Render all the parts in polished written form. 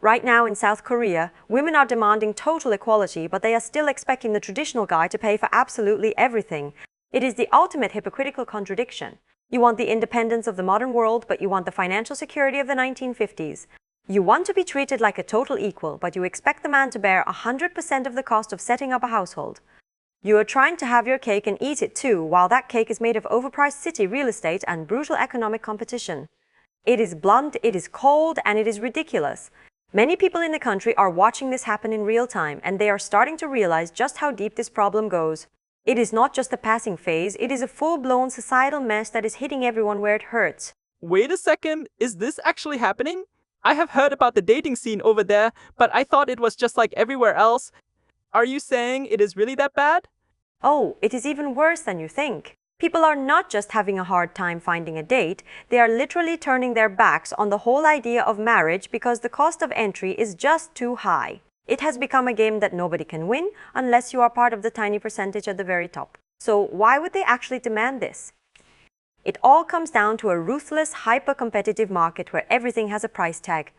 Right now in South Korea, women are demanding total equality, but they are still expecting the traditional guy to pay for absolutely everything. It is the ultimate hypocritical contradiction. You want the independence of the modern world, but you want the financial security of the 1950s. You want to be treated like a total equal, but you expect the man to bear 100% of the cost of setting up a household. You are trying to have your cake and eat it too, while that cake is made of overpriced city real estate and brutal economic competition. It is blunt, it is cold, and it is ridiculous. Many people in the country are watching this happen in real time, and they are starting to realize just how deep this problem goes. It is not just a passing phase, it is a full-blown societal mess that is hitting everyone where it hurts. Wait a second, is this actually happening? I have heard about the dating scene over there, but I thought it was just like everywhere else. Are you saying it is really that bad? Oh, it is even worse than you think. People are not just having a hard time finding a date, they are literally turning their backs on the whole idea of marriage because the cost of entry is just too high. It has become a game that nobody can win unless you are part of the tiny percentage at the very top. So why would they actually demand this? It all comes down to a ruthless, hyper-competitive market where everything has a price tag.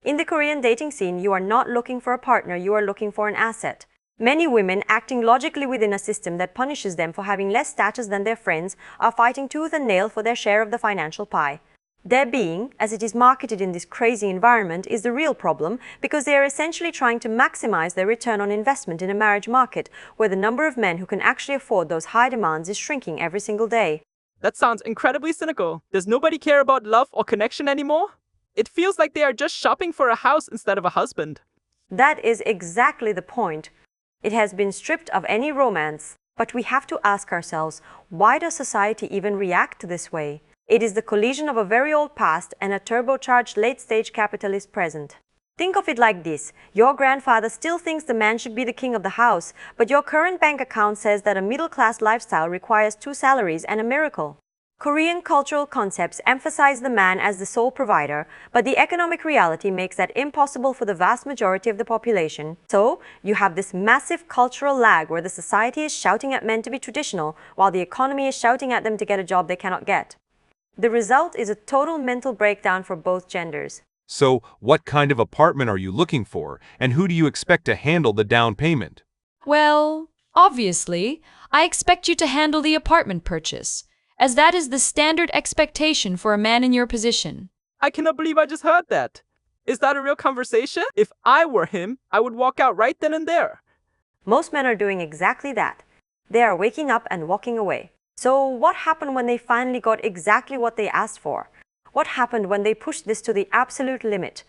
In the Korean dating scene, you are not looking for a partner, you are looking for an asset. Many women, acting logically within a system that punishes them for having less status than their friends, are fighting tooth and nail for their share of the financial pie. Their being, as it is marketed in this crazy environment, is the real problem because they are essentially trying to maximize their return on investment in a marriage market where the number of men who can actually afford those high demands is shrinking every single day. That sounds incredibly cynical. Does nobody care about love or connection anymore? It feels like they are just shopping for a house instead of a husband. That is exactly the point. It has been stripped of any romance. But we have to ask ourselves, why does society even react this way? It is the collision of a very old past and a turbocharged late-stage capitalist present. Think of it like this. Your grandfather still thinks the man should be the king of the house, but your current bank account says that a middle-class lifestyle requires 2 salaries and a miracle. Korean cultural concepts emphasize the man as the sole provider, but the economic reality makes that impossible for the vast majority of the population. So, you have this massive cultural lag where the society is shouting at men to be traditional, while the economy is shouting at them to get a job they cannot get. The result is a total mental breakdown for both genders. So, what kind of apartment are you looking for, and who do you expect to handle the down payment? Well, obviously, I expect you to handle the apartment purchase, as that is the standard expectation for a man in your position. I cannot believe I just heard that. Is that a real conversation? If I were him, I would walk out right then and there. Most men are doing exactly that. They are waking up and walking away. So what happened when they finally got exactly what they asked for? What happened when they pushed this to the absolute limit?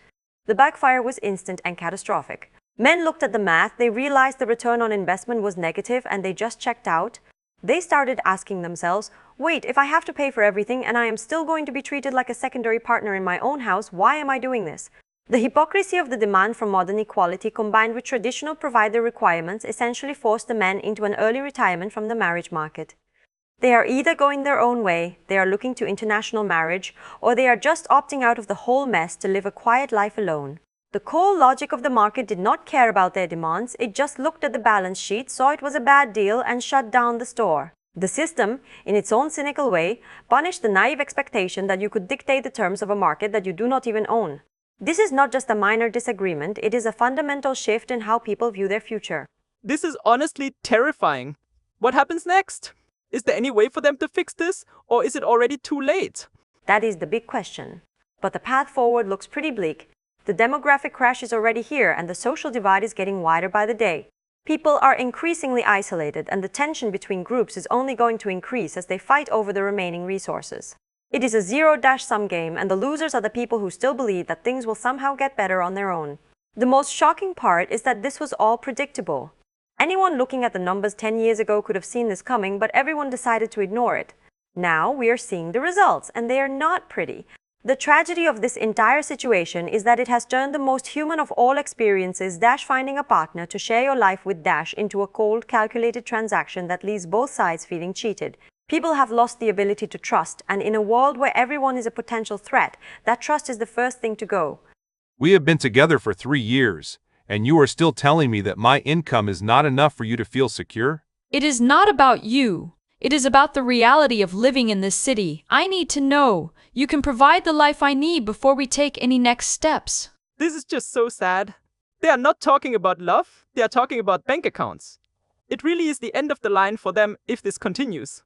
The backfire was instant and catastrophic. Men looked at the math, they realized the return on investment was negative, and they just checked out. They started asking themselves, wait, if I have to pay for everything and I am still going to be treated like a secondary partner in my own house, why am I doing this? The hypocrisy of the demand for modern equality combined with traditional provider requirements essentially forced the men into an early retirement from the marriage market. They are either going their own way, they are looking to international marriage, or they are just opting out of the whole mess to live a quiet life alone. The core logic of the market did not care about their demands, it just looked at the balance sheet, saw it was a bad deal, and shut down the store. The system, in its own cynical way, punished the naive expectation that you could dictate the terms of a market that you do not even own. This is not just a minor disagreement, it is a fundamental shift in how people view their future. This is honestly terrifying. What happens next? Is there any way for them to fix this, or is it already too late? That is the big question. But the path forward looks pretty bleak. The demographic crash is already here, and the social divide is getting wider by the day. People are increasingly isolated, and the tension between groups is only going to increase as they fight over the remaining resources. It is a zero-sum game, and the losers are the people who still believe that things will somehow get better on their own. The most shocking part is that this was all predictable. Anyone looking at the numbers 10 years ago could have seen this coming, but everyone decided to ignore it. Now we are seeing the results, and they are not pretty. The tragedy of this entire situation is that it has turned the most human of all experiences, finding a partner to share your life with, into a cold, calculated transaction that leaves both sides feeling cheated. People have lost the ability to trust, and in a world where everyone is a potential threat, that trust is the first thing to go. We have been together for 3 years, and you are still telling me that my income is not enough for you to feel secure? It is not about you. It is about the reality of living in this city. I need to know you can provide the life I need before we take any next steps. This is just so sad. They are not talking about love, they are talking about bank accounts. It really is the end of the line for them if this continues.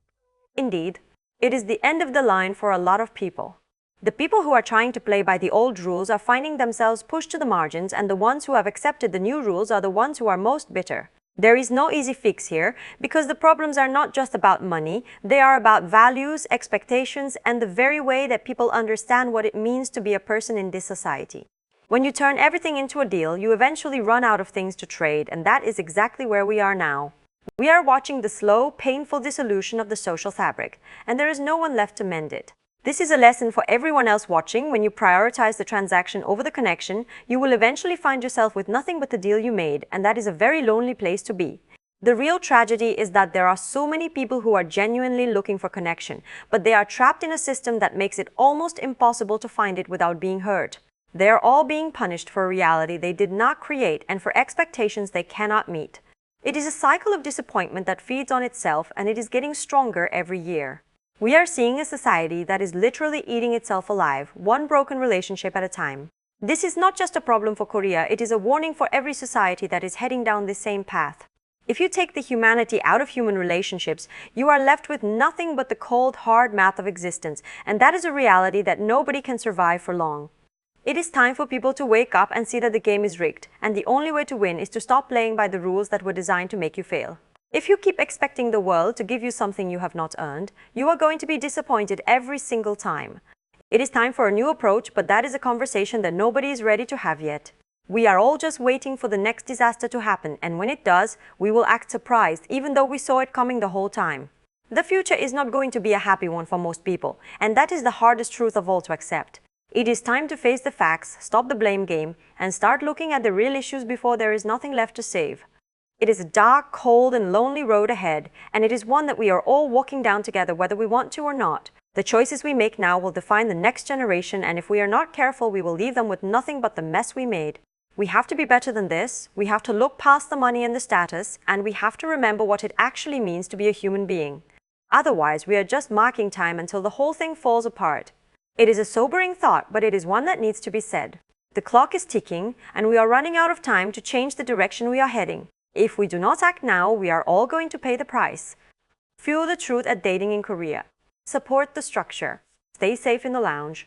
Indeed, it is the end of the line for a lot of people. The people who are trying to play by the old rules are finding themselves pushed to the margins, and the ones who have accepted the new rules are the ones who are most bitter. There is no easy fix here, because the problems are not just about money, they are about values, expectations, and the very way that people understand what it means to be a person in this society. When you turn everything into a deal, you eventually run out of things to trade, and that is exactly where we are now. We are watching the slow, painful dissolution of the social fabric, and there is no one left to mend it. This is a lesson for everyone else watching. When you prioritize the transaction over the connection, you will eventually find yourself with nothing but the deal you made, and that is a very lonely place to be. The real tragedy is that there are so many people who are genuinely looking for connection, but they are trapped in a system that makes it almost impossible to find it without being hurt. They are all being punished for a reality they did not create and for expectations they cannot meet. It is a cycle of disappointment that feeds on itself, and it is getting stronger every year. We are seeing a society that is literally eating itself alive, one broken relationship at a time. This is not just a problem for Korea, it is a warning for every society that is heading down this same path. If you take the humanity out of human relationships, you are left with nothing but the cold, hard math of existence, and that is a reality that nobody can survive for long. It is time for people to wake up and see that the game is rigged, and the only way to win is to stop playing by the rules that were designed to make you fail. If you keep expecting the world to give you something you have not earned, you are going to be disappointed every single time. It is time for a new approach, but that is a conversation that nobody is ready to have yet. We are all just waiting for the next disaster to happen, and when it does, we will act surprised, even though we saw it coming the whole time. The future is not going to be a happy one for most people, and that is the hardest truth of all to accept. It is time to face the facts, stop the blame game, and start looking at the real issues before there is nothing left to save. It is a dark, cold, and lonely road ahead, and it is one that we are all walking down together whether we want to or not. The choices we make now will define the next generation, and if we are not careful, we will leave them with nothing but the mess we made. We have to be better than this, we have to look past the money and the status, and we have to remember what it actually means to be a human being. Otherwise, we are just marking time until the whole thing falls apart. It is a sobering thought, but it is one that needs to be said. The clock is ticking, and we are running out of time to change the direction we are heading. If we do not act now, we are all going to pay the price. Fuel the truth at dating in Korea. Support the structure. Stay safe in the lounge.